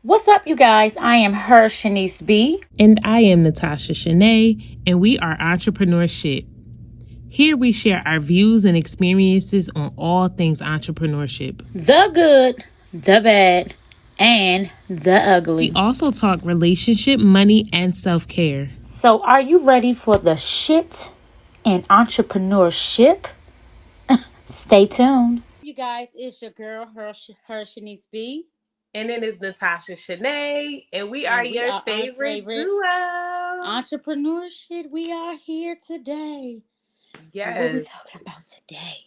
What's up, you guys? I am her Shaniece B. And I am Natasha Shanae, and we are Entrepreneurship. Here we share our views and experiences on all things entrepreneurship. The good, the bad, and the We ugly. also talk relationship, money, and self-care. So, are you ready for the shit in entrepreneurship? Stay tuned. You guys, it's your girl, her Shaniece B. And then it's Natasha Shanae, and we are And we your are our favorite favorite duo. entrepreneurship. We are here today. And what we Yes. talking about today?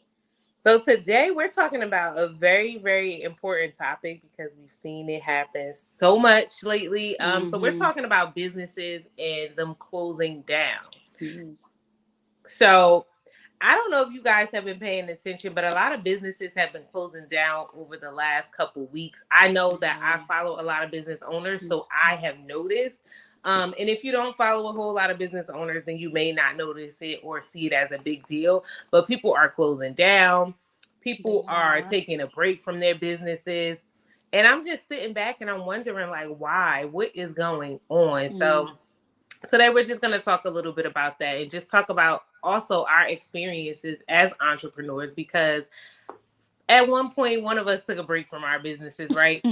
So today we're talking about a very, very important topic because we've seen it happen so much lately. So we're Mm-hmm. talking about businesses and them closing down. Mm-hmm. So I don't know if you guys have been paying attention, but a lot of businesses have been closing down over the last couple weeks. I know that I follow a lot of business owners, so I have noticed. And if you don't follow a whole lot of business owners, then you may not notice it or see it as a big deal. But people are closing down, They people are are. taking a break from their businesses. And I'm just sitting back and I'm wondering, like, why? What is going on? Mm. So today we're just going to talk a little bit about that and just talk about also our experiences as entrepreneurs because at one point one of us took a break from our businesses, right?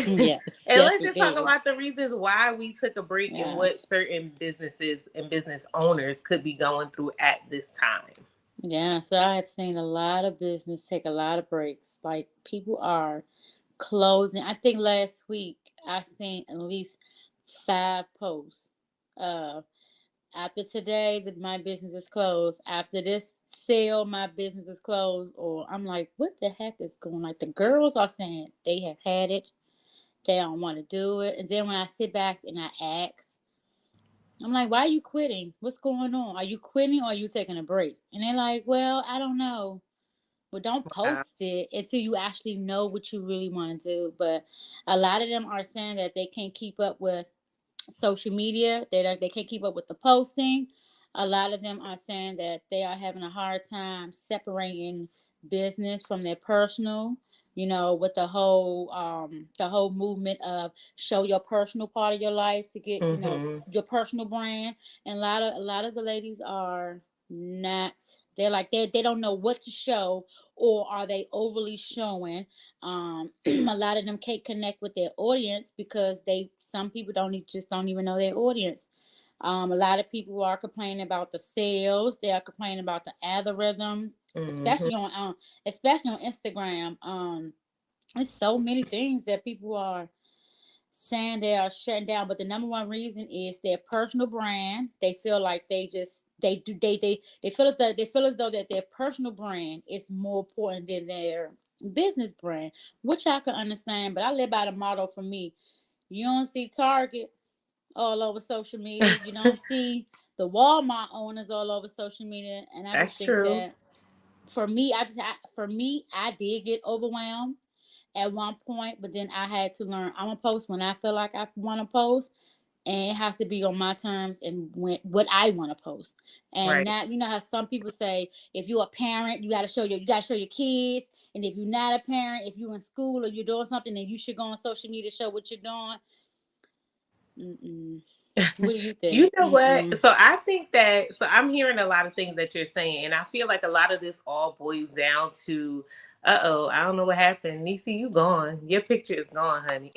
And Yes, yes, let's we just talk did. about the reasons why we took a break and what Yes. certain businesses and business owners could be going through at this time. Yeah, so I have seen a lot of business take a lot of breaks. Like people are closing. I think last week I seen at least 5 posts. Uh, After today, that my business is closed. After this sale, my business is closed. Or I'm like, what the heck is going on? Like the girls are saying they have had it, they don't want to do it. And then when I sit back and I ask, I'm like, why are you quitting? What's going on? Are you quitting or are you taking a break? And they're like, well, I don't know. Well, don't Wow. post it until you actually know what you really want to do. But a lot of them are saying that they can't keep up with social media. They can't keep up with the posting. A lot of them are saying that they are having a hard time separating business from their personal. You know, with the whole movement of show your personal part of your life to get Mm-hmm. your personal brand. And a lot of the ladies are not. They're like they don't know what to show, or are they overly showing? A lot of them can't connect with their audience because some people don't even know their audience. A lot of people are complaining about the sales. They are complaining about the algorithm, Mm-hmm. especially on Instagram. There's so many things that people are saying they are shutting down, but the number one reason is their personal brand. They feel like they feel as though that their personal brand is more important than their business brand, which I can understand. But I live by the motto for me: you don't see Target all over social media, you don't see the Walmart owners all over social media, and I just That's think true. that for me, I did get overwhelmed at one point, but then I had to learn I'm gonna post when I feel like I want to post, and it has to be on my terms and what I want to post. And Right. now you know how some people say if you're a parent, you got to show your kids, and if you're not a parent, if you're in school or you're doing something, then you should go on social media to show what you're doing. Mm-mm. What do you You think? know what? Mm-mm. So I think that so I'm hearing a lot of things that you're saying, and I feel like a lot of this all boils down to, I don't know what happened. Nisi, you gone. Your picture is gone, honey.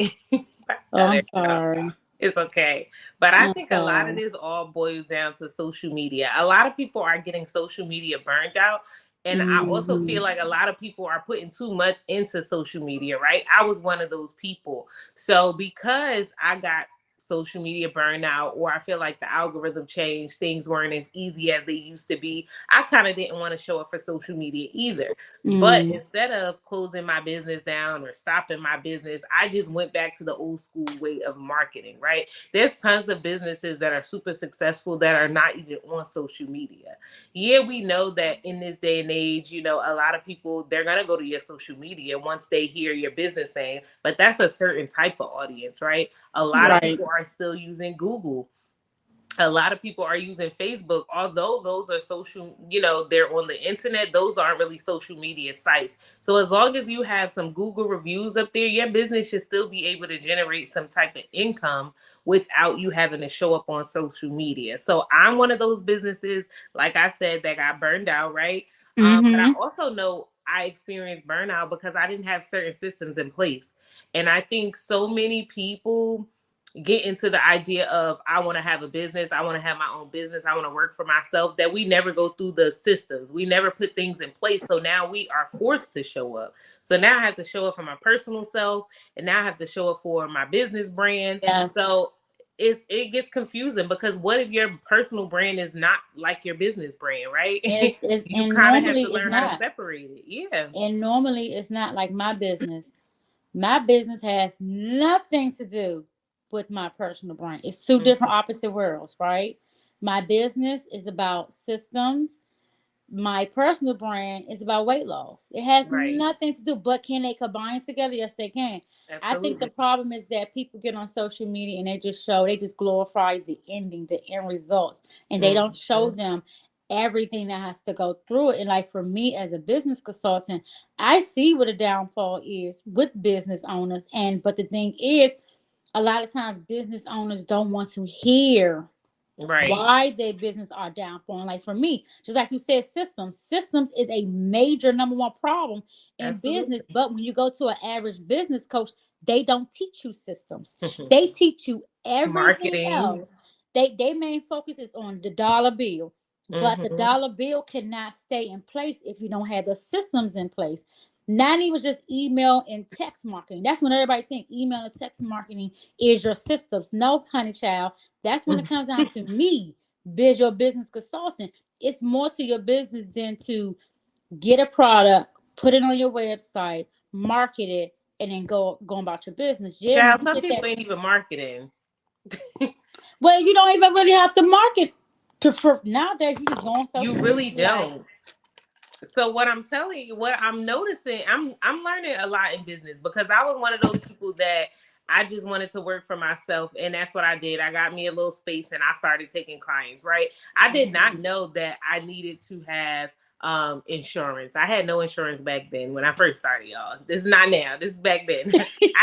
Oh, Oh, I'm there you go. sorry. It's okay. But I I'm think a lot of sorry. this all boils down to social media. A lot of people are getting social media burned out. And I also Mm-hmm. feel like a lot of people are putting too much into social media, right? I was one of those people. So because I got social media burnout, or I feel like the algorithm changed, things weren't as easy as they used to be, I kind of didn't want to show up for social media either. But Mm. instead of closing my business down or stopping my business, I just went back to the old school way of marketing, right? There's tons of businesses that are super successful that are not even on social media. Yeah, we know that in this day and age, a lot of people, they're going to go to your social media once they hear your business name, but that's a certain type of audience, right? A lot of Right. people are still using Google. A lot of people are using Facebook, although those are social, they're on the internet, those aren't really social media sites. So as long as you have some Google reviews up there, your business should still be able to generate some type of income without you having to show up on social media. So I'm one of those businesses, like I said, that got burned out, right? But I Mm-hmm. also know I experienced burnout because I didn't have certain systems in place. And I think so many people get into the idea of I want to have a business, I want to have my own business, I want to work for myself, that we never go through the systems. We never put things in place. So now we are forced to show up. So now I have to show up for my personal self, and now I have to show up for my business brand. Yes. So it gets confusing, because what if your personal brand is not like your business brand, right? You And kind of have to normally it's learn how to not. separate it. Yeah. And normally it's not like my business. My business has nothing to do with my personal brand. It's two Mm-hmm. different opposite worlds, right? My business is about systems. My personal brand is about weight loss. It has Right. nothing to do, but can they combine together? Yes, they can. I think the Absolutely. problem is that people get on social media and they just glorify the ending, the end results, and they don't show Mm-hmm. them everything that has to go through it. And like for me as a business consultant, I see what a downfall is with business owners. And but the thing is, a lot of times business owners don't want to hear Right. why their business are downfalling. Like for me, just like you said, systems is a major number one problem in business. Absolutely. But when you go to an average business coach, they don't teach you systems. They teach you everything Marketing. else. They main focus is on the dollar bill, but the Mm-hmm. dollar bill cannot stay in place if you don't have the systems in place. Not even just email and text marketing. That's when everybody think email and text marketing is your systems. No, honey child, that's when it comes down to me, visual business consultant. It's more to your business than to get a product, put it on your website, market it, and then go about your business. Yeah, when Child, you some get people that, ain't even marketing. well, you don't even really have to market to for nowadays. You just go on You social media, really and be like, don't. So what I'm telling you, what I'm noticing, I'm learning a lot in business, because I was one of those people that I just wanted to work for myself, and that's what I did. I got me a little space and I started taking clients, right? I did not know that I needed to have insurance. I had no insurance back then when I first started, y'all. This is not now. This is back then.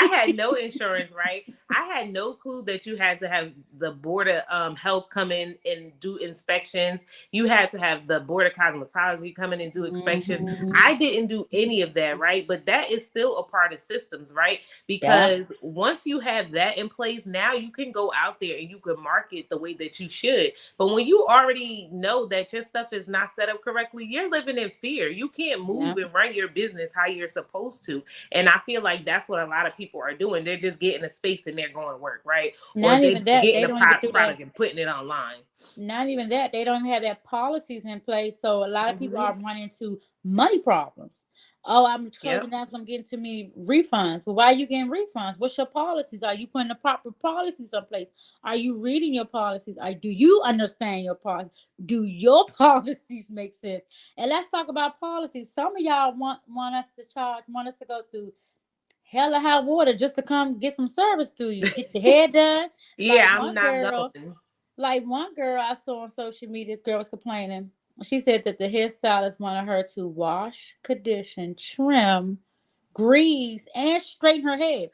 I had no insurance, right? I had no clue that you had to have the board of health come in and do inspections. You had to have the board of cosmetology come in and do inspections. mm-hmm. I didn't do any of that, right? But that is still a part of systems, right? Yeah. Because once you have that in place, now you can go out there and you can market the way that you should. But when you already know that your stuff is not set up correctly, you're living in fear. You can't Yeah. move and run your business how you're supposed to. And I feel like that's what a lot of people are doing. They're just getting a space and they're going to work, right? Or Not they're even that. getting They a don't even do that. product and putting it online. Not even that. They don't have that policies in place. So a lot of people Mm-hmm. are running into money problems. Oh, I'm closing Yep. down because I'm getting too many refunds. But why are you getting refunds? What's your policies? Are you putting the proper policies in place? Are you reading your policies? Do you understand your policies? Do your policies make sense? And let's talk about policies. Some of y'all want us to charge, want us to go through hell or high water just to come get some service to you, get the hair done. Like Yeah, I'm one not girl, going. like one girl I saw on social media, this girl was complaining. She said that the hairstylist wanted her to wash, condition, trim, grease, and straighten her hair.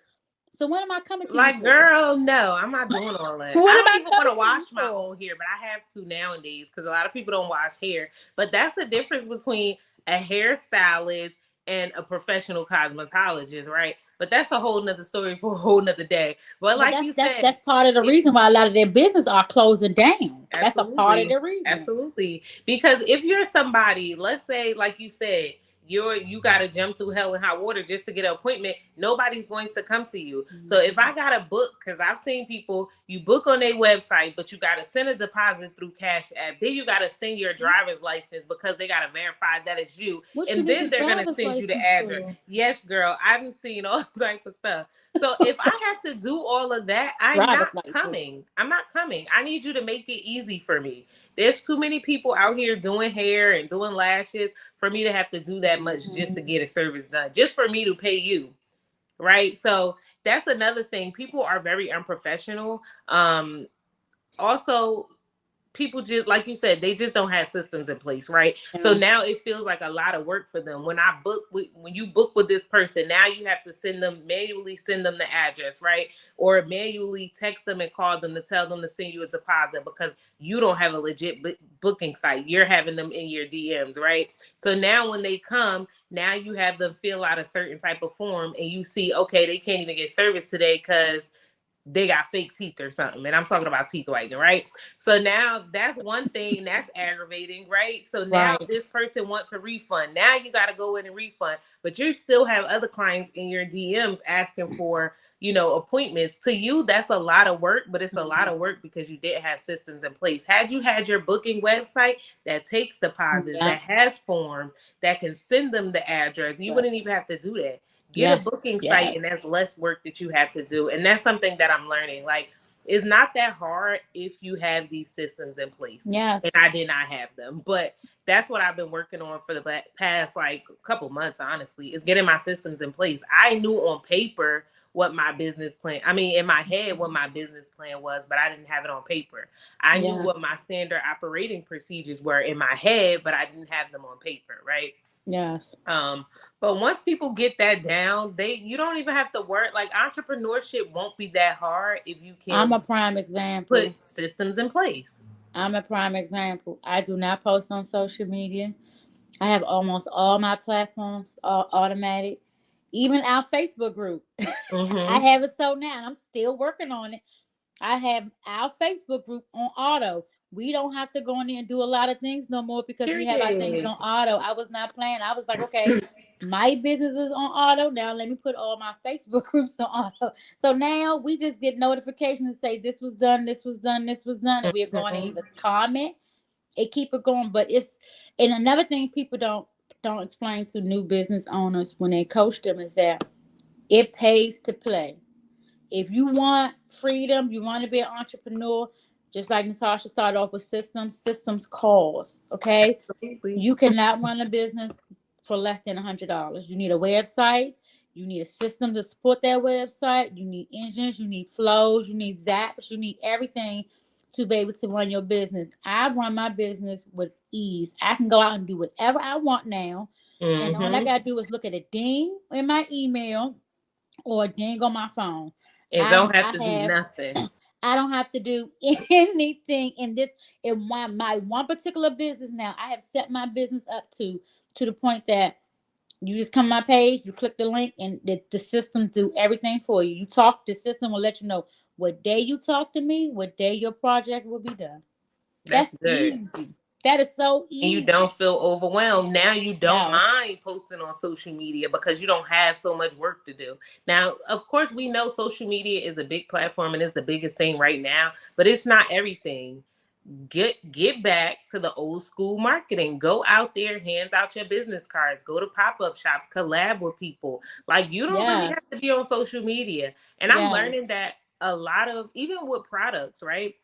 So what am I coming to you Like, for? girl, no, I'm not doing all that. I What am don't I even want coming to to you wash my for? own hair, but I have to nowadays because a lot of people don't wash hair. But that's the difference between a hairstylist and a professional cosmetologist, right? But that's a whole nother story for a whole nother day. But But like that's you that's said, that's part of the if reason why a lot of their business are closing down. That's a part of absolutely. the reason. Absolutely. Because if you're somebody, let's say, like you said, you gotta jump through hell and hot water just to get an appointment, nobody's going to come to you. So if I got a book, because I've seen people, you book on their website, but you gotta send a deposit through Cash App. Then you gotta send your driver's license because they gotta verify that it's you. What you And need the then they're gonna driver's send you the license address. for? Yes, girl, I've seen all type of stuff. So if I have to do all of that, I'm not Driver's license. coming. I'm not coming. I need you to make it easy for me. There's too many people out here doing hair and doing lashes for me to have to do that much just to Mhm. get a service done, just for me to pay you, right? So that's another thing. People are very unprofessional. Also, people just, like you said, they just don't have systems in place, right? So Yeah. now it feels like a lot of work for them. When you book with this person, now you have to manually send them the address, right? Or manually text them and call them to tell them to send you a deposit because you don't have a legit booking site. You're having them in your DMs, right? So now when they come, now you have them fill out a certain type of form and you see, okay, they can't even get service today because they got fake teeth or something. And I'm talking about teeth whitening, right? So now that's one thing that's aggravating, right? So now Right. this person wants a refund. Now you got to go in and refund, but you still have other clients in your DMs asking for, appointments. To you, that's a lot of work, but it's a lot of work because you didn't have systems in place. Had you had your booking website that takes deposits, Yeah. that has forms, that can send them the address, you wouldn't Yes. even have to do that. Get a Yes. booking site Yes. and that's less work that you have to do. And that's something that I'm learning. Like, it's not that hard if you have these systems in place. And Yes. I did not have them, but that's what I've been working on for the past like couple months, honestly, is getting my systems in place. I knew on paper what my business plan, I mean, in my head, what my business plan was, but I didn't have it on paper. I knew Yes. what my standard operating procedures were in my head, but I didn't have them on paper, right? Yes. Um, but once people get that down, you don't even have to work. Like, entrepreneurship won't be that hard if you I'm can a prime example. put systems in place. I'm a prime example. I do not post on social media. I have almost all my platforms automatic. Even our Facebook group. I Mm-hmm. have it so now, and I'm still working on it. I have our Facebook group on auto. We don't have to go in there and do a lot of things no more because we have our things Period. on auto. I was not playing. I was like, okay, my business is on auto. Now let me put all my Facebook groups on auto. So now we just get notifications and say this was done, this was done, this was done, and we're going to Mm-hmm. either comment and keep it going. But it's and another thing people don't explain to new business owners when they coach them is that it pays to play. If you want freedom, you want to be an entrepreneur, just like Natasha started off with systems calls. Okay. Absolutely. You cannot run a business for less than $100. You need a website. You need a system to support that website. You need engines. You need flows. You need zaps. You need everything to be able to run your business. I run my business with ease. I can go out and do whatever I want now. And all I Mm-hmm. got to do is look at a ding in my email or a ding on my phone. And I don't have I to do have nothing. I don't have to do anything in my one particular business now. I have set my business up to the point that you just come to my page, you click the link, and the system do everything for you. You talk, the system will let you know what day you talk to me, what day your project will be done. That's That's good. easy. That is so And you easy. don't feel overwhelmed. Now you don't No. mind posting on social media because you don't have so much work to do. Now, of course, we know social media is a big platform and it's the biggest thing right now, but it's not everything. Get back to the old school marketing. Go out there, hand out your business cards, go to pop-up shops, collab with people. Like, you don't really Yes. have to be on social media. And I'm Yes. learning that a lot of, even with products, right?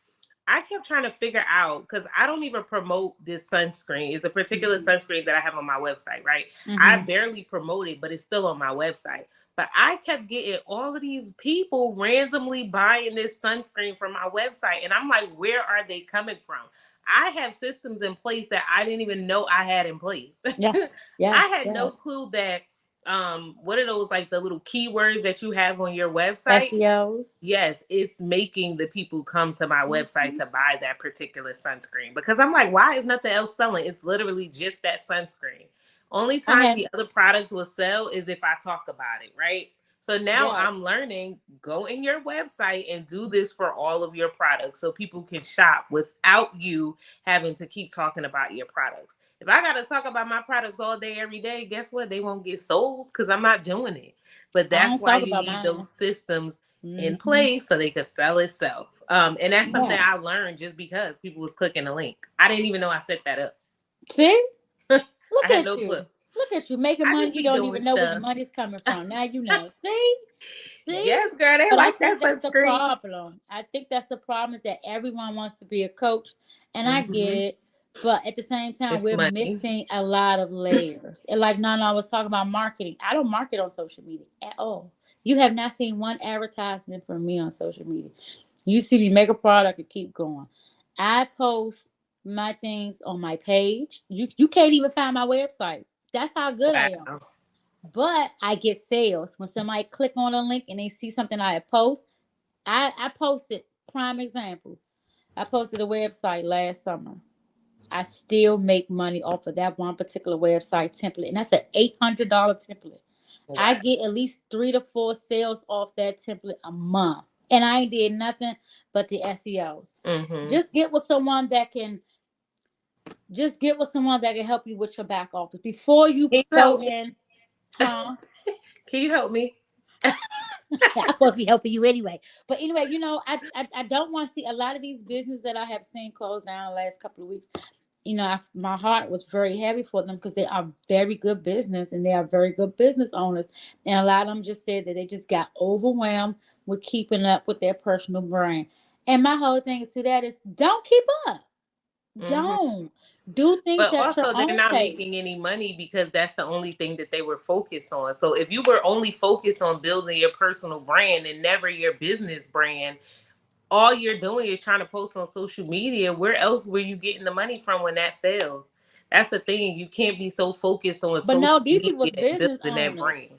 I kept trying to figure out because I don't even promote this sunscreen. It's a particular Mm-hmm. sunscreen that I have on my website, right? I Mm-hmm. barely promote it, but it's still on my website. But I kept getting all of these people randomly buying this sunscreen from my website. And I'm like, where are they coming from? I have systems in place that I didn't even know I had in place. Yes. I Yes. had no Yes. clue that what are those, like the little keywords that you have on your website? SEOs. Yes, it's making the people come to my website Mm-hmm. to buy that particular sunscreen because I'm like, why is nothing else selling? It's literally just that sunscreen. Only I time have the other products will sell is if I talk about it, right? So now yes. I'm learning, go in your website and do this for all of your products so people can shop without you having to keep talking about your products. If I got to talk about my products all day, every day, guess what? They won't get sold because I'm not doing it. But I that's don't why talk you about need mine. those systems in Mm-hmm. place so they could sell itself. And that's something Yes. I learned just because people was clicking the link. I didn't even know I set that up. See? I Look had at no clue. you. Look at you making I money. just You be don't doing even know where your stuff. money's coming from. Now you know. See? See? Yes, girl, they But I like that think that's the sunscreen. problem. I think that's the problem is that everyone wants to be a coach. And I get Mm-hmm. it. But at the same time, It's we're money. missing a lot of layers. And like Nana was talking about marketing. I don't market on social media at all. You have not seen one advertisement from me on social media. You see me make a product and keep going. I post my things on my page. You can't even find my website. That's how good I am. Wow. But I get sales when somebody click on a link and they see something I post. I posted, prime example. I posted a website last summer. I still make money off of that one particular website template, and that's an $800 template. I Wow. get at least 3 to 4 sales off that template a month, and I ain't did nothing but the SEOs. Mm-hmm. Just get with someone that can help you with your back office before you Can you throw help me? in, huh? Can you help me? I'm supposed to be helping you anyway. But anyway, I don't want to see a lot of these businesses that I have seen close down the last couple of weeks. My heart was very heavy for them because they are very good business and they are very good business owners. And a lot of them just said that they just got overwhelmed with keeping up with their personal brand. And my whole thing to that is don't keep up. Mm-hmm. Don't do things But at your also, they're own not pace. making any money because that's the only thing that they were focused on. So if you were only focused on building your personal brand and never your business brand, all you're doing is trying to post on social media. Where else were you getting the money from when that fails? That's the thing. You can't be so focused on But social no, these media people was and business building that owners. brand.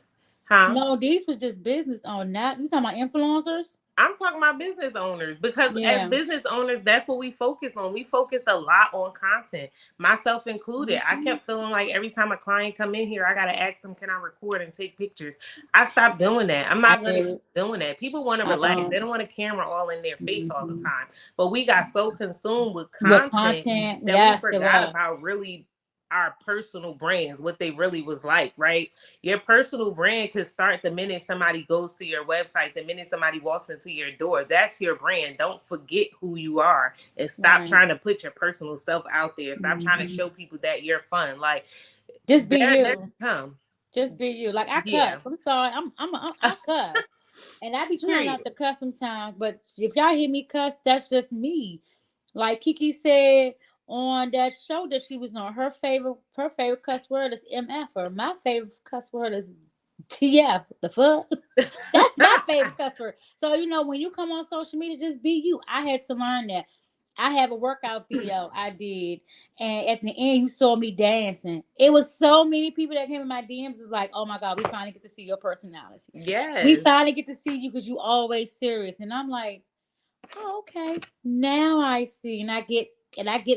Huh? No, these was just business owners. Not you talking about influencers? I'm talking about business owners because as Yeah. business owners, that's what we focus on. We focused a lot on content, myself included. I Mhm. kept feeling like every time a client come in here, I gotta ask them, can I record and take pictures? I stopped doing that. I'm I not gonna did keep it. doing that. People want to I relax. They don't. don't want a camera all in their face all the Mhm. time. But we got so consumed with With content content, that we yes, it forgot was. about really our personal brands, what they really was like, right? Your personal brand could start the minute somebody goes to your website, the minute somebody walks into your door. That's your brand. Don't forget who you are and stop Right. trying to put your personal self out there. Stop trying to Hmm. show people that you're fun. Like Just be there you. come. Just be you. Like I Yeah. cuss. I'm sorry. I cuss, and I be trying not Period. to cuss sometimes. But if y'all hear me cuss, that's just me. Like Kiki said on that show that she was on, her favorite cuss word is MF. Or my favorite cuss word is TF. The fuck. That's my favorite cuss word. So when you come on social media, just be you. I had to learn that. I have a workout video I did, and at the end, you saw me dancing. It was so many people that came in my DMs. It's like, oh my god, we finally get to see your personality. We Yes. finally get to see you because you always serious. And I'm like, oh, okay. Now I see, and I get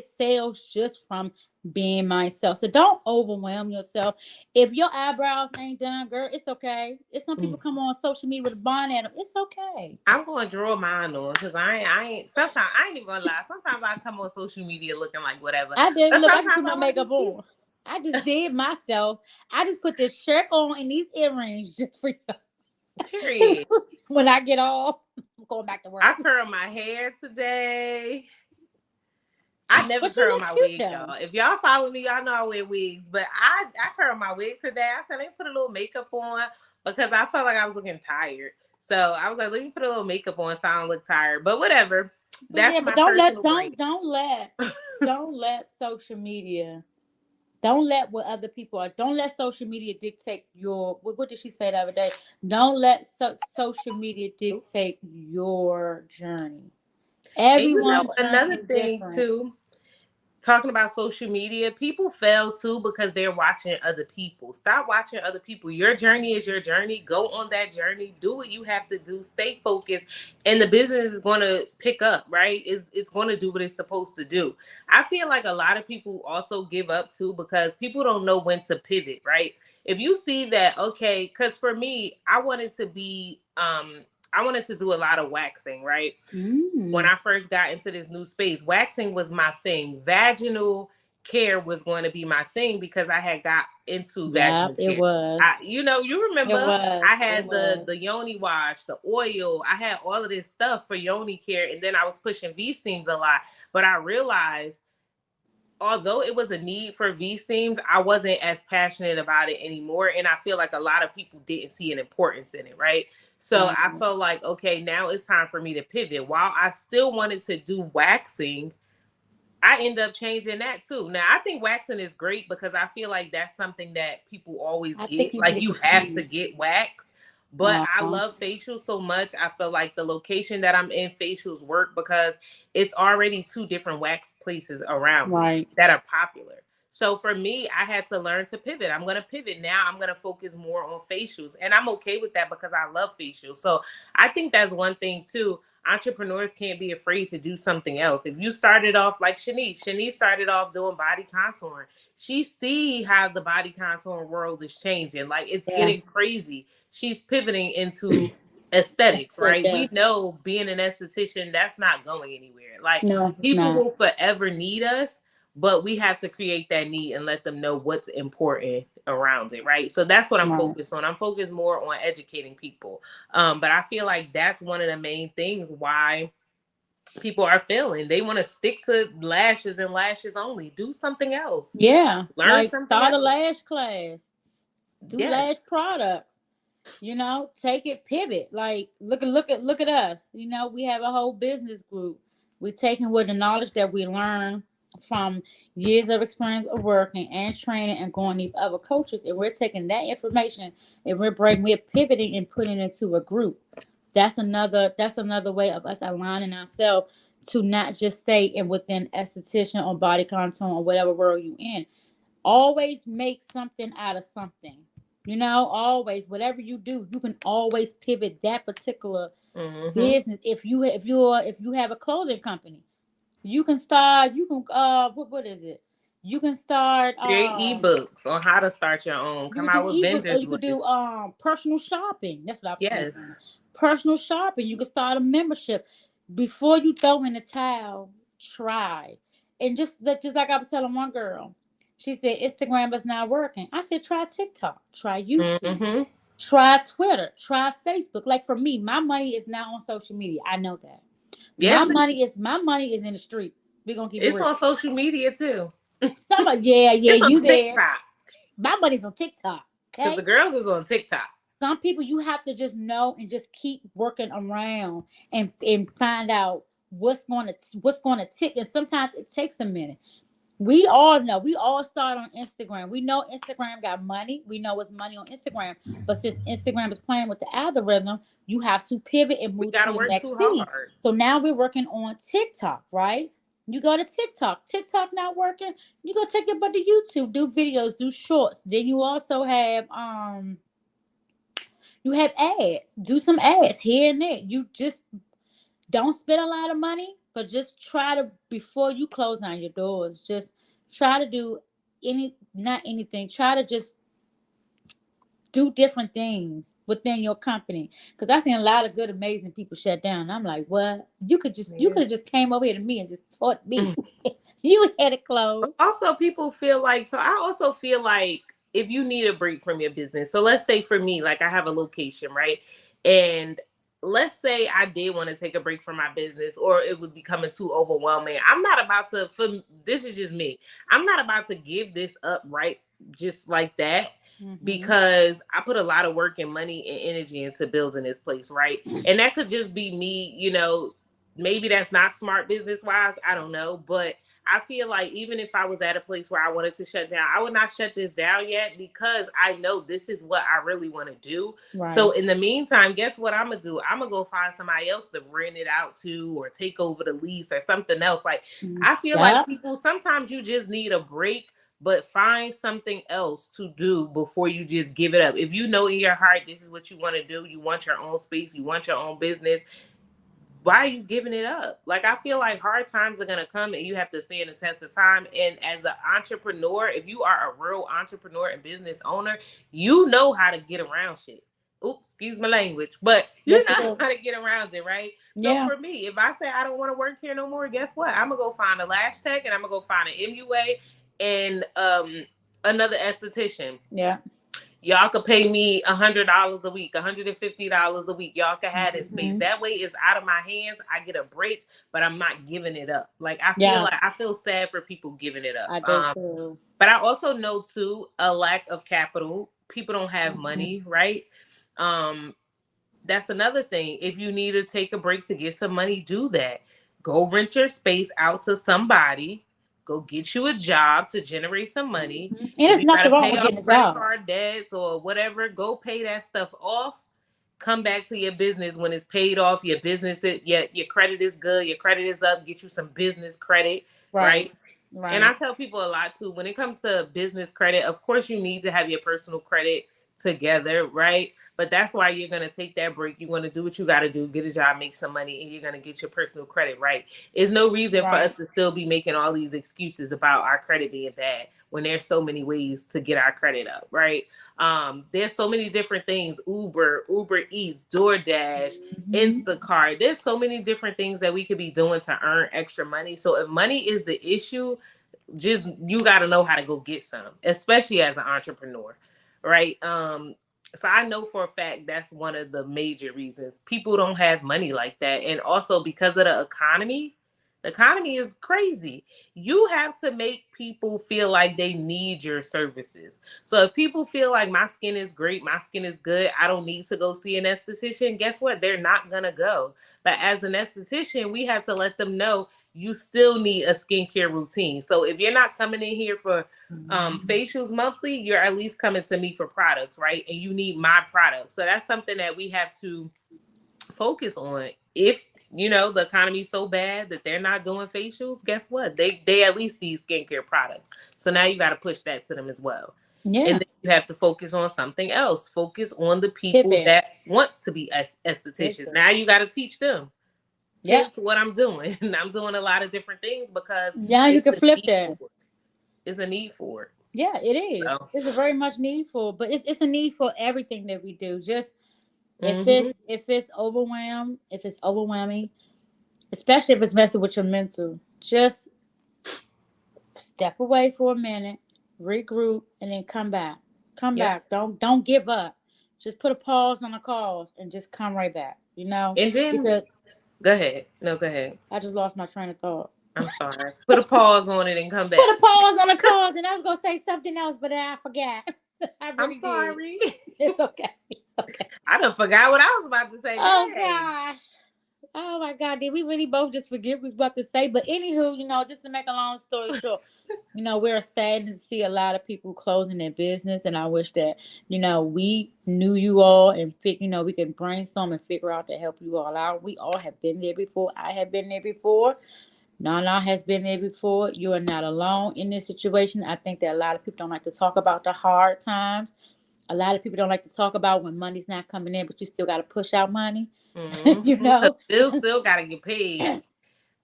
sales just from being myself. So don't overwhelm yourself. If your eyebrows ain't done, girl, it's okay. If some people come on social media with a bond at them, it's okay. I'm gonna draw mine on because I ain't sometimes I ain't even gonna lie. Sometimes I come on social media looking like whatever. I did But look. I just put sometimes my I want to makeup be cute. on. I just did myself. I just put this shirt on and these earrings just for you. Period. When I get off, I'm going back to I work. curl my hair today. I never But you curl look my cute wig, though. y'all. If y'all follow me, y'all know I wear wigs. But I curl my wig today. I said let me put a little makeup on because I felt like I was looking tired. So I was like, let me put a little makeup on so I don't look tired. But whatever. But yeah, That's but my don't let personal brand. don't let social media. Don't let what other people are. Don't let social media dictate your. What did she say the other day? Don't let social media dictate your journey. And Everyone's journey another is thing different. too, talking about social media, people fail too because they're watching other people. Stop watching other people. Your journey is your journey. Go on that journey. Do what you have to do. Stay focused, and the business is going to pick up. Right? It's going to do what it's supposed to do. I feel like a lot of people also give up too because people don't know when to pivot. Right? If you see that, okay, because for me, I wanted to do a lot of waxing. Right? When Mm. I first got into this new space, waxing was my thing. Vaginal care was going to be my thing because I had got into Yeah, vaginal it care. was. You It remember was. I It had the was. the yoni wash, the oil. I had all of this stuff for yoni care, and then I was pushing V steams a lot. But I realized although it was a need for V seams, I wasn't as passionate about it anymore. And I feel like a lot of people didn't see an importance in it, right? So Right. I felt like, okay, now it's time for me to pivot. While I still wanted to do waxing, I end up changing that too. Now I think waxing is great because I feel like that's something that people always I think get. you need Like to you have to continue. get waxed. But I Uh-huh. love facials so much. I feel like the location that I'm in, facials work because it's already two different wax places around me Right. that are popular. So for me, I had to learn to pivot. I'm going to pivot now. I'm going to focus more on facials. And I'm okay with that because I love facials. So I think that's one thing too. Entrepreneurs can't be afraid to do something else. If you started off like Shaniece started off doing body contouring. She see how the body contouring world is changing. Like it's getting Yes. crazy. She's pivoting into aesthetics, It right? We does. know being an esthetician, that's not going anywhere. Like No, it's people not. will forever need us, but we have to create that need and let them know what's important around it, right? So that's what I'm Right. focused on. I'm focused more on educating people. But I feel like that's one of the main things why people are failing. They want to stick to lashes and lashes only. Do something else. Yeah. Learn Like something start a else. lash class. Do Yes. lash products. Take it, pivot. Like look at us. We have a whole business group. We're taking with the knowledge that we learn from years of experience of working and training and going to other coaches, and we're taking that information and we're pivoting and putting it into a group. That's another way of us aligning ourselves to not just stay in within esthetician or body contour or whatever world you in. Always make something out of something. Always whatever you do, you can always pivot that particular Mm-hmm. business. If you have a clothing company, you can start. You can what is it? You can start. Create ebooks on how to start your own. You Come could do out with ebooks, or vendors you could do list. personal shopping. That's what I was Yes. thinking. Personal shopping. You can start a membership. Before you throw in the towel, try. And just like I was telling one girl, she said Instagram is not working. I said try TikTok, try YouTube, Mm-hmm. try Twitter, try Facebook. Like for me, my money is not on social media. I know that. My Yes, money is my money is in the streets. We're gonna keep it it's real. on social media too. Somebody, yeah, yeah, It's on you there. TikTok My money's on TikTok. because the Okay. girls is on TikTok. Some people you have to just know and just keep working around and find out what's gonna tick. And sometimes it takes a minute. We all know. We all start on Instagram. We know Instagram got money. We know it's money on Instagram. But since Instagram is playing with the algorithm, you have to pivot and We move to gotta the work next too seed. hard. So now we're working on TikTok, right? You go to TikTok. TikTok not working. You go take your butt to YouTube, do videos, do shorts. Then you also have ads. Do some ads here and there. You just don't spend a lot of money, but just try to, before you close down your doors, just try to do not anything. Try to just do different things within your company. Because I've seen a lot of good, amazing people shut down. I'm like, what? You Yeah. could have just came over here to me and just taught me. You had it closed. Also, people feel like, so I also feel like if you need a break from your business, so let's say for me, like I have a location, right? And let's say I did want to take a break from my business or it was becoming too overwhelming. I'm not about to, this is just me. I'm not about to give this up right just like that Mm-hmm. because I put a lot of work and money and energy into building this place, right? And that could just be me, maybe that's not smart business wise. I don't know. But I feel like even if I was at a place where I wanted to shut down, I would not shut this down yet because I know this is what I really want to do. So Right. in the meantime, guess what I'm gonna do? I'm gonna go find somebody else to rent it out to or take over the lease or something else. Like Mm. I feel like Yep. people sometimes you just need a break, but find something else to do before you just give it up. If you know in your heart this is what you want to do, you want your own space, you want your own business, why are you giving it up? Like I feel like hard times are gonna come and you have to stand the test of time. And as an entrepreneur, if you are a real entrepreneur and business owner, you know how to get around shit. Oops, excuse my language, but you Yes, know it is. how to get around it, right? So Yeah. for me, if I say I don't want to work here no more, guess what? I'm gonna go find a lash tech and I'm gonna go find an MUA and another esthetician. Yeah. Y'all could pay me $100 a week, $150 a week. Y'all can have this space. Hmm. That way it's out of my hands. I get a break, but I'm not giving it up. Like Yes, I feel sad for people giving it up. I do too. But I also know too a lack of capital. People don't have Hmm. money, right? Um, that's another thing. If you need to take a break to get some money, do that. Go rent your space out to somebody. Go get you a job to generate some money. And If there's you got nothing to wrong pay with off getting a credit job. card debts or whatever, go pay that stuff off come back to your business when it's paid off. Your business, your credit is good. Your credit is up. Get you some business credit, Right. right? And I Right. tell people a lot too, when it comes to business credit, of course you need to have your personal credit together, right? But that's why you're going to take that break. You're going to do what you got to do, get a job, make some money, and you're going to get your personal credit right. There's no reason for Right. us to still be making all these excuses about our credit being bad when there's so many ways to get our credit up, right? There's so many different things: Uber Eats, DoorDash, Mm-hmm. Instacart. There's so many different things that we could be doing to earn extra money. So if money is the issue, just you got to know how to go get some, especially as an entrepreneur, right? So I know for a fact that's one of the major reasons people don't have money like that. And also because of the economy is crazy. You have to make people feel like they need your services. So if people feel like my skin is great, my skin is good, I don't need to go see an esthetician, guess what? They're not gonna go. But as an esthetician, we have to let them know you still need a skincare routine. So if you're not coming in here for facials monthly, you're at least coming to me for products, right? And you need my products. So that's something that we have to focus on. If the economy's so bad that they're not doing facials, guess what? They at least need skincare products. So now you got to push that to them as well. And Yeah. then you have to focus on something else. Focus on the people Pivot. that want to be estheticians. Pivot. Now you got to teach them. Yep. Hence what I'm doing. I'm doing a lot of different things because Now you it's can a flip need for that. it. It's a need for it. Yeah, it is. So, It's a very much needful, but it's a need for everything that we do. Just hmm if it's overwhelming, especially if it's messing with your mental, just step away for a minute, regroup, and then come back. Come yeah. back. Don't give up. Just put a pause on the calls and just come right back. And then Because go ahead. No, go ahead. I just lost my train of thought. I'm sorry. Put a pause on it and come Put a back. pause on the calls, and I was gonna say something else, but I forgot. I I'm really did. sorry. It's okay. It's okay. I done forgot what I was about to say. Oh Dang. gosh. Oh my God. Did we really both just forget what we was about to say? But anywho, just to make a long story short, we're sad to see a lot of people closing their business, and I wish that we knew you all and we can brainstorm and figure out to help you all out. We all have been there before. I have been there before. Nana has been there before. You are not alone in this situation. I think that a lot of people don't like to talk about the hard times. A lot of people don't like to talk about when money's not coming in, but you still got to push out money. you Because know, still gotta get paid.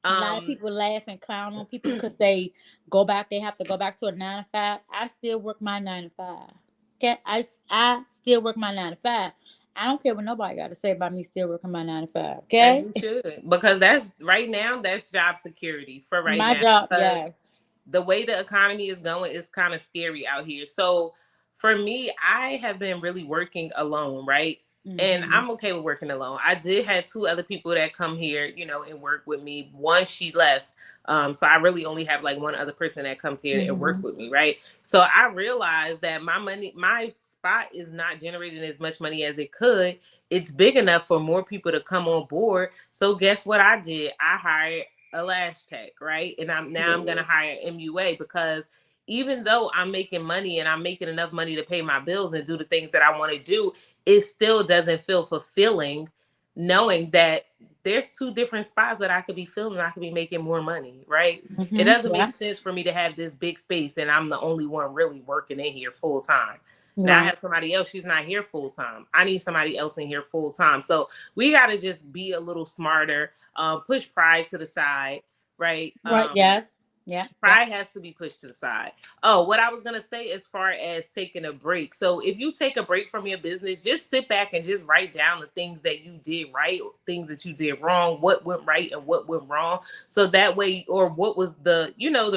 a lot of people laugh and clown on people because they go back. They have to go back to a 9 to 5. I still work my 9 to 5. Okay, I still work my 9 to 5. I don't care what nobody got to say about me still working my 9 to 5. As Okay, you should. Because that's right now, that's job security for right my now. job. Because Yes. the way the economy is going is kind of scary out here. So for me, I have been really working alone, right? And Hmm. I'm okay with working alone. I did have two other people that come here, and work with me. One, she left. So I really only have like one other person that comes here and work Hmm. with me, right? So I realized that my spot is not generating as much money as it could. It's big enough for more people to come on board. So guess what I did? I hired a lash tech, right? And I'm Yeah. gonna hire MUA because even though I'm making money and I'm making enough money to pay my bills and do the things that I want to do, it still doesn't feel fulfilling knowing that there's two different spots that I could be filming. I could be making more money, right? It Hmm. doesn't Yeah. make sense for me to have this big space and I'm the only one really working in here full time. Now I Right. have somebody else, she's not here full time. I need somebody else in here full time. So we got to just be a little smarter, push pride to the side, right? Right. Yes. Yeah. Yeah. Pride has to be pushed to the side. Oh, what I was gonna say as far as taking a break. So if you take a break from your business, just sit back and just write down the things that you did right, things that you did wrong, what went right and what went wrong. So that way, or what was the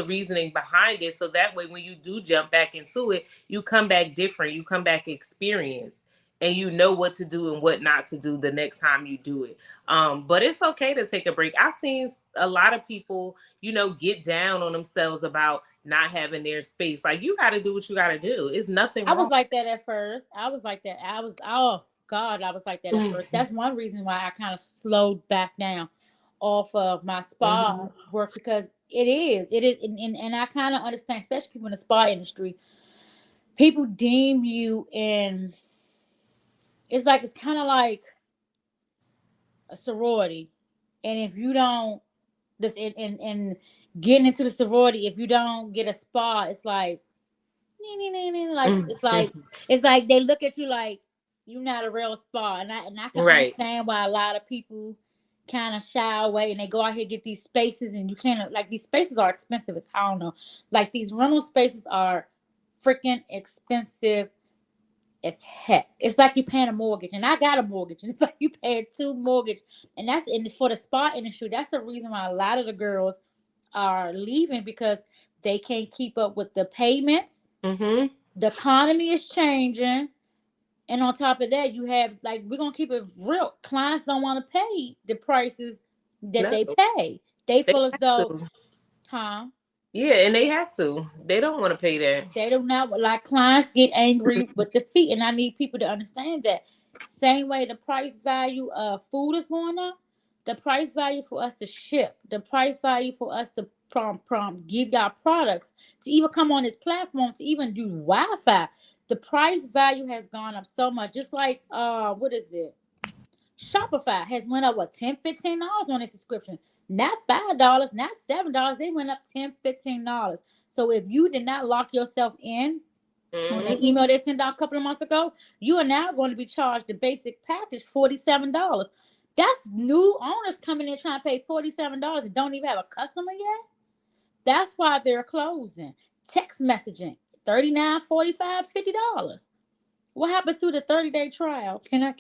reasoning behind it. So that way when you do jump back into it, you come back different, you come back experienced. And you know what to do and what not to do the next time you do it. But it's okay to take a break. I've seen a lot of people get down on themselves about not having their space. Like you got to do what you got to do. It's nothing I was wrong. like that at first. I was like that. Oh God, I was like that at first. That's one reason why I kind of slowed back down off of my spa Mm-hmm. work because it is, and I kind of understand, especially people in the spa industry. People deem you in it's kind of like a sorority, and if you don't this in getting into the sorority, if you don't get a spot, it's like like it's like they look at you like you're not a real spa, and I can Right. understand why a lot of people kind of shy away and they go out here get these spaces, and you can't like these spaces are expensive as I don't know, like these rental spaces are freaking expensive as heck. It's like you're paying a mortgage, and I got a mortgage, and it's like you paying two mortgage, and that's and for the spa industry. That's the reason why a lot of the girls are leaving because they can't keep up with the payments. Mm-hmm. The economy is changing, and on top of that, you have like we're gonna keep it real. Clients don't want to pay the prices that No, they pay. They they feel as have though, to. huh? Yeah, and they have to. They don't want to pay that. They do not like clients get angry with the fee, and I need people to understand that. Same way the price value of food is going up, the price value for us to ship, the price value for us to prompt give y'all products to even come on this platform to even do Wi-Fi. The price value has gone up so much. Just like what is it? Shopify has went up what $10, $15 on their subscription. Not $5, not $7. They went up $10, $15. So if you did not lock yourself in when they Mm-hmm. email they sent out a couple of months ago, you are now going to be charged the basic package $47. That's new owners coming in trying to pay $47 and don't even have a customer yet. That's why they're closing. Text messaging, 39, 45, $50. What happens to the 30-day trial? Can I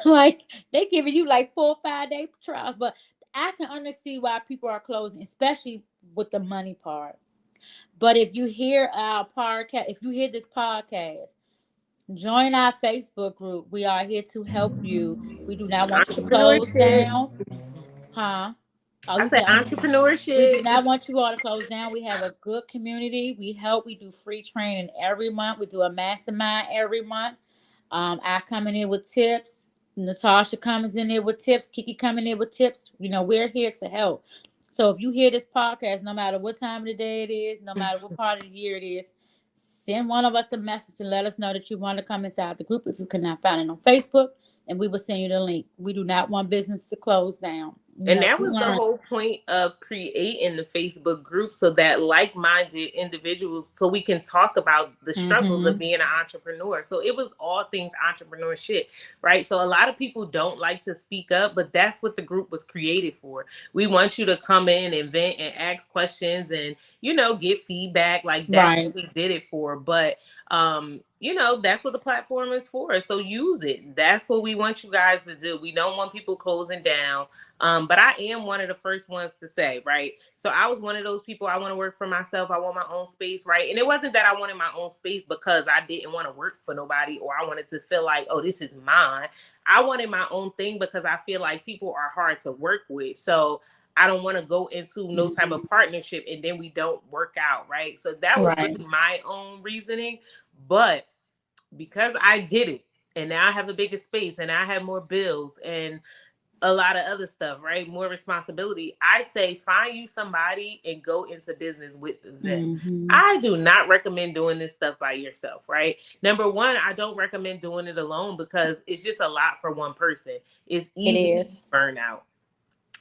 like they giving you like 4 or 5 day trials, but I can understand why people are closing, especially with the money part. But if you hear our podcast, if you hear this podcast, join our Facebook group. We are here to help you. We do not want you to close Entrepreneurship. down, huh? Oh, I you said said we do entrepreneurship. not want you all to close down. We have a good community. We help. We do free training every month. We do a mastermind every month. I come in here with tips. Natasha comes in there with tips. Kiki coming in with tips. You know, we're here to help. So if you hear this podcast, no matter what time of the day it is, no matter what part of the year it is, send one of us a message and let us know that you want to come inside the group if you cannot find it on Facebook, and we will send you the link. We do not want business to close down. You And know, that we was the learn. whole point of creating the Facebook group so that like minded individuals, so we can talk about the struggles of Mm-hmm. being an entrepreneur. So it was all things entrepreneurship, right? So a lot of people don't like to speak up, but that's what the group was created for. We want you to come in and vent and ask questions and, get feedback. Like that's Right. what we did it for. But, that's what the platform is for. So use it. That's what we want you guys to do. We don't want people closing down. But I am one of the first ones to say, right? So I was one of those people. I want to work for myself. I want my own space, right? And it wasn't that I wanted my own space because I didn't want to work for nobody or I wanted to feel like, oh, this is mine. I wanted my own thing because I feel like people are hard to work with. So I don't want to go into no type of partnership and then we don't work out, right? So that was Right. really my own reasoning. But because I did it and now I have a bigger space and I have more bills and a lot of other stuff, right? More responsibility. I say find you somebody and go into business with them. Mm-hmm. I do not recommend doing this stuff by yourself, right? Number one, I don't recommend doing it alone because it's just a lot for one person. It's It easy to is. burn out.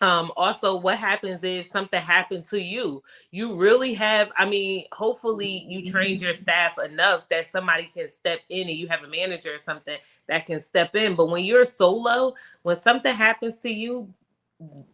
Also, what happens if something happened to you? You really have, I mean, hopefully you trained your staff enough that somebody can step in and you have a manager or something that can step in. But when you're solo, when something happens to you,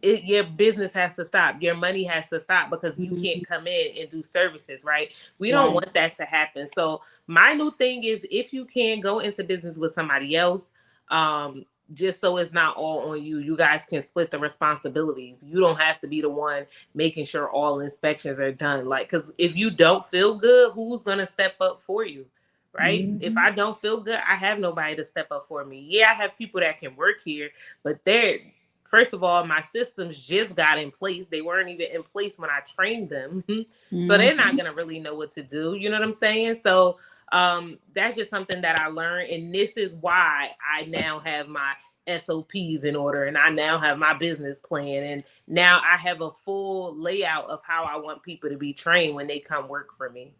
your business has to stop. Your money has to stop because you can't Mhm. come in and do services, right? We don't Right. want that to happen. So my new thing is if you can go into business with somebody else, um, just so it's not all on you. You guys can split the responsibilities. You don't have to be the one making sure all inspections are done. Like, because if you don't feel good, who's gonna step up for you? Right? If Mm-hmm. I don't feel good, I have nobody to step up for me. Yeah, I have people that can work here, but they're first of all, my systems just got in place. They weren't even in place when I trained them. So they're not Mm-hmm. going to really know what to do. You know what I'm saying? So that's just something that I learned. And this is why I now have my SOPs in order and I now have my business plan. And now I have a full layout of how I want people to be trained when they come work for me.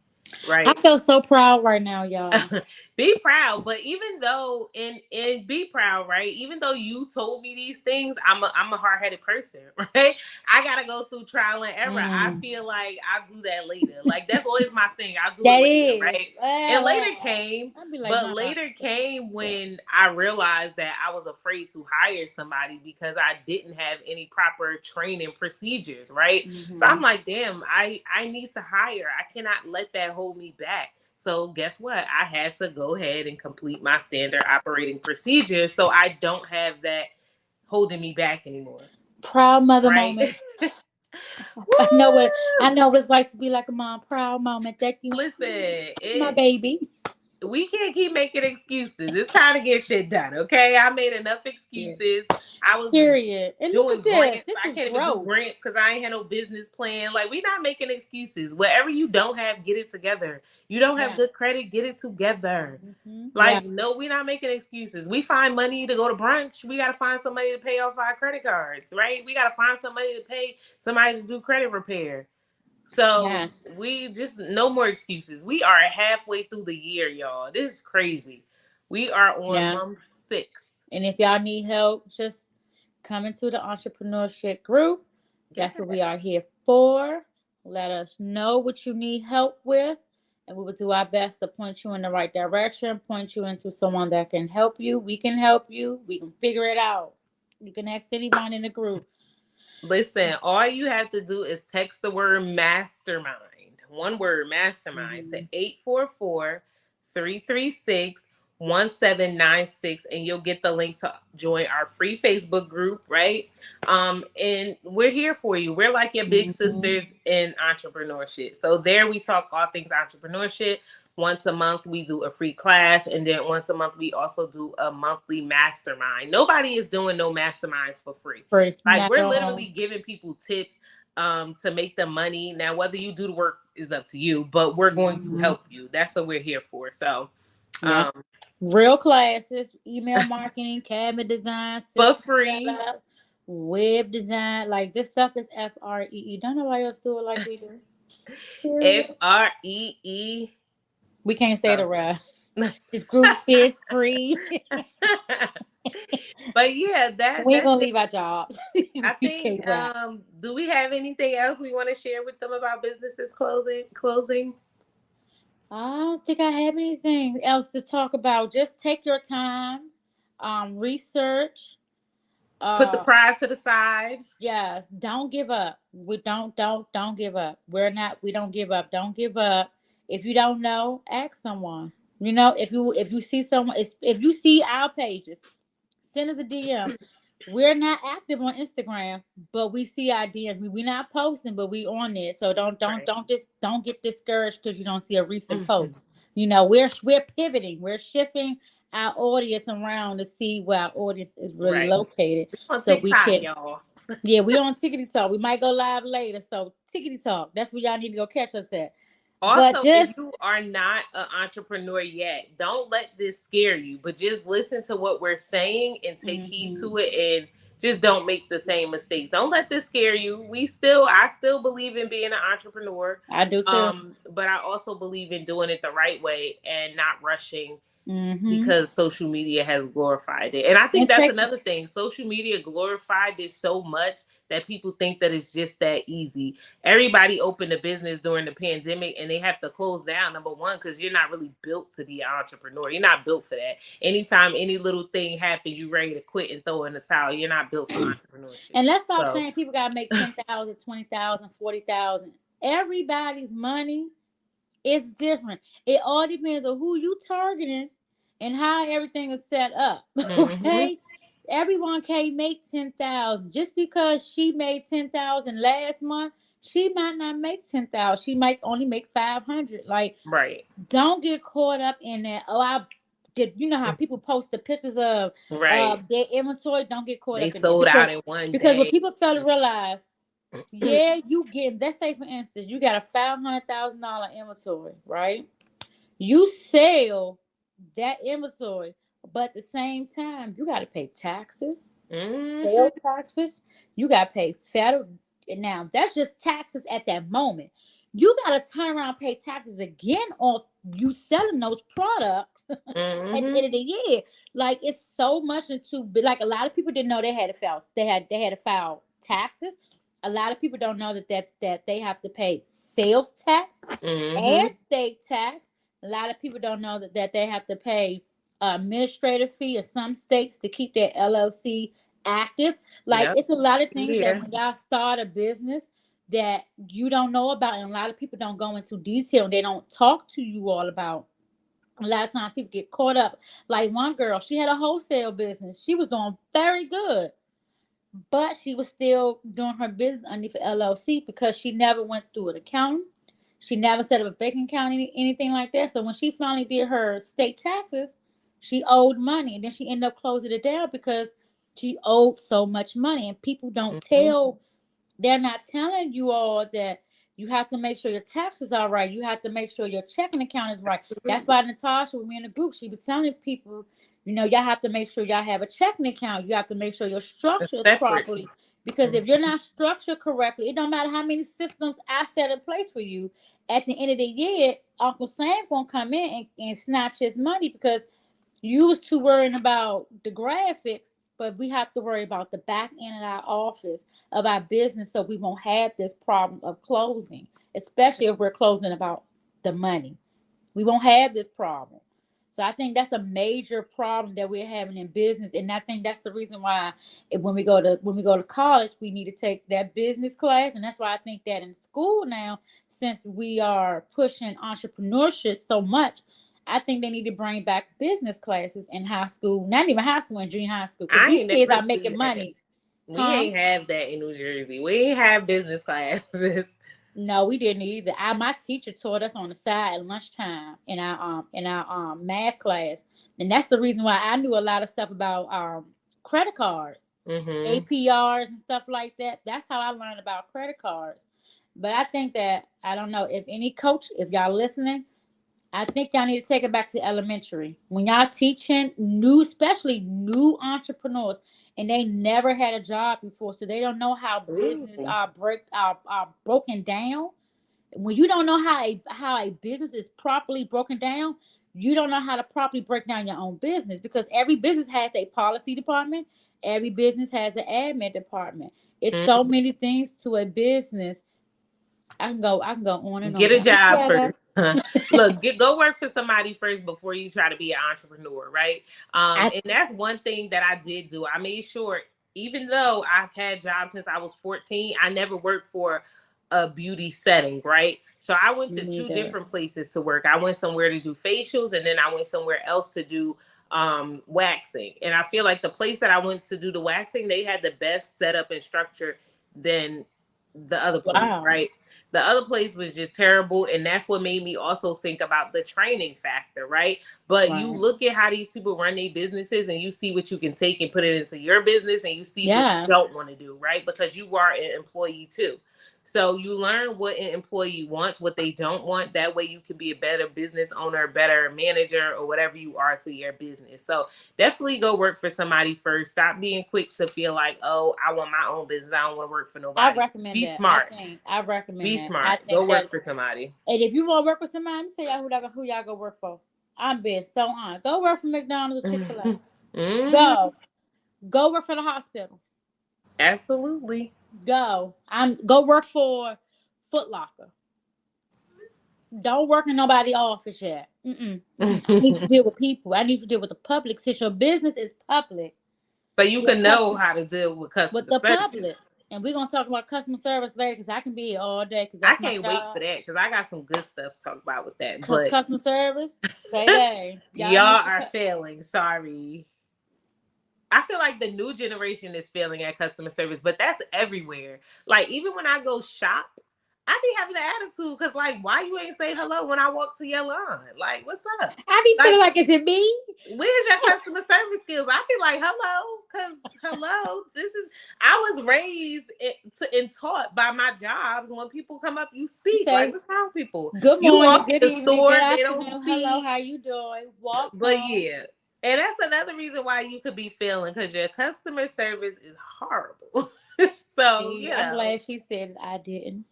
I right? feel so proud right now, y'all. Be proud, but even though in be proud, right? Even though you told me these things, I'm a hard headed person, right? I gotta go through trial and error. I Mm. feel like I'll do that later. Like that's always my thing. I'll do it That later, is. right? And later came, I'd be like, but Mama. later came when I realized that I was afraid to hire somebody because I didn't have any proper training procedures, right? So Mm-hmm. I'm like, damn, I need to hire. I cannot let that hold me back. So guess what? I had to go ahead and complete my standard operating procedures so I don't have that holding me back anymore. Proud mother Right? moments. I know what I Woo! know what it's like to be like a mom. Proud moment. Thank you, Listen, my baby. we can't keep making excuses. It's time to get shit done, okay? I made enough Yeah. excuses. I was Period. And look doing at this. grants. This I is can't even do growth. grants because I ain't had no business plan. Like, we not making excuses. Whatever you don't have, get it together. You don't have Yeah. good credit, get it together. Mm-hmm. Yeah. Like, no, we're not making excuses. We find money to go to brunch. We got to find somebody to pay off our credit cards, right? We got to find somebody to pay somebody to do credit repair. So Yes. we just no more excuses. We are halfway through the year, y'all. This is crazy. We are on Yes. month 6. And if y'all need help, just come into the entrepreneurship group. Yeah. That's what we are here for. Let us know what you need help with, and we will do our best to point you in the right direction, point you into someone that can help you. We can help you. We can figure it out. You can ask anyone in the group. Listen, all you have to do is text the word mastermind, one word mastermind, to Mm-hmm. 844-336-1796, and you'll get the link to join our free Facebook group, right? And we're here for you. We're like your big Mm-hmm. sisters in entrepreneurship. So there we talk all things entrepreneurship. Once a month, we do a free class. And then once a month, we also do a monthly mastermind. Nobody is doing no masterminds for free. Free. Like, Not at we're literally all. giving people tips to make them money. Now, whether you do the work is up to you, but we're going to Mm-hmm. help you. That's what we're here for. So, Yeah. um, Real classes, email marketing, cabinet design, for system free, setup, web design. Like this stuff is FREE. Don't nobody else do it like we do. Period. FREE. We can't say the rest. Oh. This group is free. But yeah, We ain't that's gonna it. leave our jobs. I We think can't rap. do we have anything else we want to share with them about businesses closing? I don't think I have anything else to talk about. Just take your time, research. Put the Uh, pride to the side. yes, don't give up. We don't give up. We don't give up. Don't give up. If you don't know, ask someone. You know, if you see someone, if you see our pages, send us a DM. We're not active on Instagram, but we see our DMs. We not posting, but we on it. So Right. don't get discouraged because you don't see a recent Mhm. post. You know, we're pivoting. We're shifting our audience around to see where our audience is really Right. located, On so we TikTok, can. y'all. Yeah, we on Tickety Talk. We might go live later. So Tickety Talk. That's where y'all need to go catch us at. But Also, if just you are not an entrepreneur yet, don't let this scare you, but just listen to what we're saying and take heed mhm. to it, and just don't make the same mistakes. Don't let this scare you. I still believe in being an entrepreneur. I do too. But I also believe in doing it the right way and not rushing Mm-hmm. because social media has glorified it. And I think And that's take another thing. Social media glorified it so much that people think that it's just that easy. Everybody opened a business during the pandemic and they have to close down, number one, because you're not really built to be an entrepreneur. You're not built for that. Anytime any little thing happens, you're ready to quit and throw in the towel. You're not built for entrepreneurship. and let's stop So saying people gotta make 10,000, 20,000, 40,000. Everybody's money is different. It all depends on who you targeting and how everything is set up. mhm. Okay? Everyone can't make 10,000. Just because she made 10,000 last month, she might not make 10,000. She might only make 500. Like, Right. don't get caught up in that. Oh, I did. You know how people post the pictures of Right. their inventory? Don't get caught They up in that sold out in one because what day. people fail to realize, yeah, you get. Let's say for instance, you got a $500,000 inventory, right? You sell that inventory, but at the same time, you got to pay taxes, hmm sales taxes. You got to pay federal. Now that's just taxes at that moment. you got to turn around and pay taxes again on you selling those products at the Mm-hmm. end of the year. Like it's so much into like a lot of people didn't know they had to file they had to file taxes. A lot of people don't know that they have to pay sales tax Mm-hmm. and state tax. A lot of people don't know that they have to pay administrative fee in some states to keep their LLC active. Like Yep. it's a lot of things that Yeah. when y'all start a business that you don't know about, and a lot of people don't go into detail. They don't talk to you all about. A lot of times people get caught up. Like one girl, she had a wholesale business. She was doing very good, but she was still doing her business underneath the LLC because she never went through an accountant. She never set up a bank account, anything like that. So when she finally did her state taxes, she owed money, and then she ended up closing it down because she owed so much money. And people don't Mm-hmm. tell, they're not telling you all that you have to make sure your taxes are right. You have to make sure your checking account is right. That's Absolutely. why Natasha, when we in the group, she be telling people, y'all have to make sure y'all have a checking account. You have to make sure your A structure is separate. properly. Because if you're not structured correctly, it don't matter how many systems I set in place for you. At the end of the year, Uncle Sam gonna come in and snatch his money because you was too worried about the graphics, but we have to worry about the back end of our office, of our business, so we won't have this problem of closing, especially if we're closing about the money. We won't have this problem. So I think that's a major problem that we're having in business, and I think that's the reason why when we go to college, we need to take that business class, and that's why I think that in school now, since we are pushing entrepreneurship so much, I think they need to bring back business classes in high school, not even high school and junior high school, because I these ain't kids never are seen making that. money, We huh? ain't have that in New Jersey. We ain't have business classes. No, we didn't either. My teacher taught us on the side at lunchtime in our math class, and that's the reason why I knew a lot of stuff about credit cards, Mm-hmm. APRs, and stuff like that. That's how I learned about credit cards. But I think that I don't know if any coach, if y'all listening, I think y'all need to take it back to elementary. When y'all teaching new, especially new entrepreneurs, and they never had a job before, so they don't know how business Ooh. are broken down. When you don't know how a business is properly broken down, you don't know how to properly break down your own business because every business has a policy department, every business has an admin department. It's so Mm. many things to a business. I can go on and on, Get a but I'm job shut first. up. Look, go work for somebody first before you try to be an entrepreneur, right? I And that's one thing that I did do. I made sure, even though I've had jobs since I was 14, I never worked for a beauty setting, right? So I went Me to two neither. different places to work. I went somewhere to do facials, and then I went somewhere else to do waxing. And I feel like the place that I went to do the waxing, they had the best setup and structure than the other place, Wow. right? The other place was just terrible, and that's what made me also think about the training factor, right? But you Right. look at how these people run their businesses, and you see what you can take and put it into your business, and you see what you Yes. don't want to do, right? Because you are an employee too. So you learn what an employee wants, what they don't want. That way you can be a better business owner, better manager, or whatever you are to your business. So definitely go work for somebody first. Stop being quick to feel like, oh, I want my own business. I don't want to work for I nobody. recommend Be that. I smart. think I recommend Be that. I smart. Go think work that, for somebody. and if you want to work with somebody, let me tell y'all who y'all go work for. I'm being so honest. Go work for McDonald's or Chick-fil-A. Hmm. Go work for the hospital. Absolutely. Go work for Foot Locker. Don't work in nobody's office yet. I need to So deal with people. I need to deal with the public. Since your business is public, you your can know customer how to deal with with customer the service. public. And we're gonna talk about customer service later because I can be here all day because I that's my can't wait for job. that because I got some good stuff to talk about with that. Cause But customer service, baby, y'all y'all need to are failing. Sorry. I feel like the new generation is failing at customer service, but that's everywhere. Like even when I go shop, I be having an attitude because like, why you ain't say hello when I walk to your line? Like, what's up? I be feeling Like, like, is it me? where's your customer service skills? I be like, hello, because hello, this is. I was raised and taught by my jobs. When people come up, you You speak. Like, say what's wrong with people? good You morning, walk in good the evening, good store, they don't afternoon, hello, speak. how you doing? But Welcome. yeah, and that's another reason why you could be failing because your customer service is horrible. So See, you I'm know, glad she said I didn't.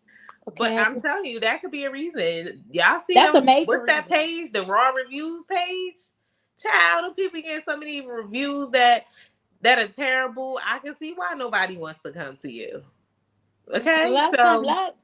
But Okay. I'm telling you, that could be a reason. Y'all see That's a them? major What's that reason. page? The raw reviews page. Child, them people getting so many reviews that are terrible. I can see why nobody wants to come to you. Because a Okay, lot of times, so a lot of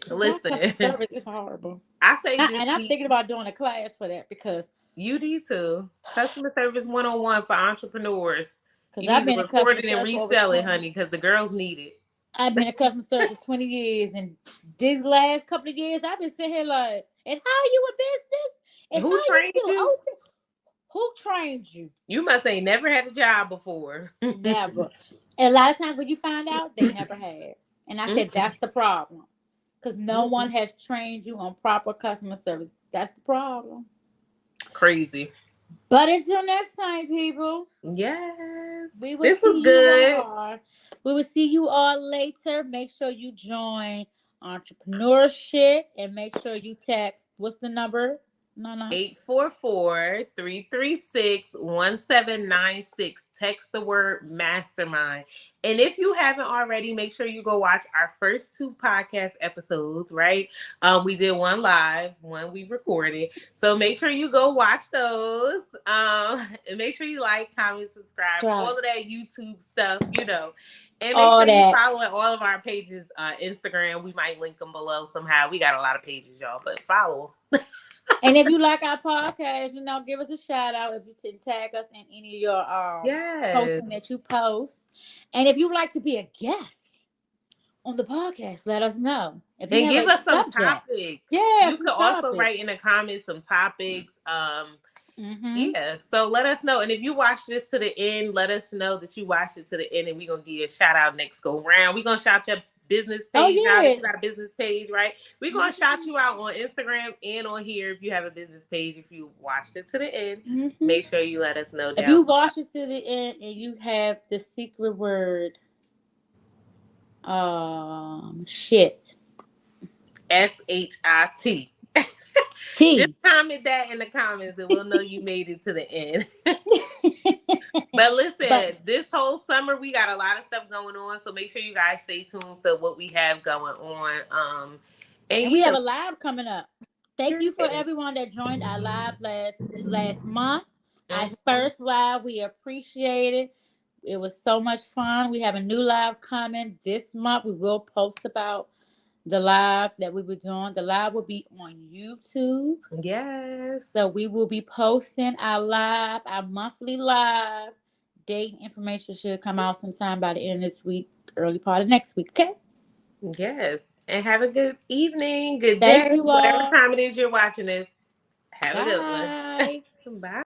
customer listen. service is horrible. I say just And I'm see. thinking about doing a class for that because You need to. Customer service 101 for entrepreneurs. You I've need to been in customer record it and service for over resell it, 20. honey, because the girls need it. I've been in customer service for 20 years, and these last couple of years, I've been sitting here like, and how are you a business? And how Who are you trained still you? open? Who trained you? You must ain't never had a job before. Never. And a lot of times when you find out, they never had. And I said, Mm-mm, that's the problem. Because no one mm-mm. has trained you on proper customer service. That's the problem. Crazy. But until next time, people, Yes. we will This was see you good. all. We will see you all later. Make sure you join entrepreneurship and make sure you text. What's the number? No, no. 844-336-1796. Text the word mastermind. And if you haven't already, make sure you go watch our first two podcast episodes, right? We did one live, one we recorded. So make sure you go watch those. And make sure you like, comment, subscribe, Try all of that YouTube stuff. And make all sure you that. follow all of our pages on Instagram. We might link them below somehow. We got a lot of pages, y'all, but follow. And if you like our podcast, give us a shout out if you can tag us in any of your Yes. posting that you post. And if you'd like to be a guest on the podcast, let us know. If you And have give a us some subject, topics. yeah, You some could also topic. write in the comments some topics. Mm-hmm. Yeah. So let us know. And if you watched this to the end, let us know that you watched it to the end, and we're gonna give you a shout out next go round. We're gonna shout your business Oh page out if yeah. you got a business page, right? We're gonna shout you out on Instagram and on here if you have a business page. If you watched it to the end, Mm-hmm. make sure you let us know If down you below. watch it to the end and you have the secret word, shit, SHIT. Just T. comment that in the comments and we'll know you made it to the end. But But listen, this whole summer we got a lot of stuff going on, so make sure you guys stay tuned to what we have going on. And and we have yeah, a live coming up. Thank you for period. everyone that joined our live last month. Our Mhm. first live, we appreciate it. It was so much fun. We have a new live coming this month. We will post about the live that we were doing. The live will be on YouTube. Yes. So we will be posting our monthly live. Date and information should come out sometime by the end of this week, early part of next week. Okay. Yes. And have a good evening, good Thank day, you whatever all. time it is you're watching this. Have a good one. Bye. Bye.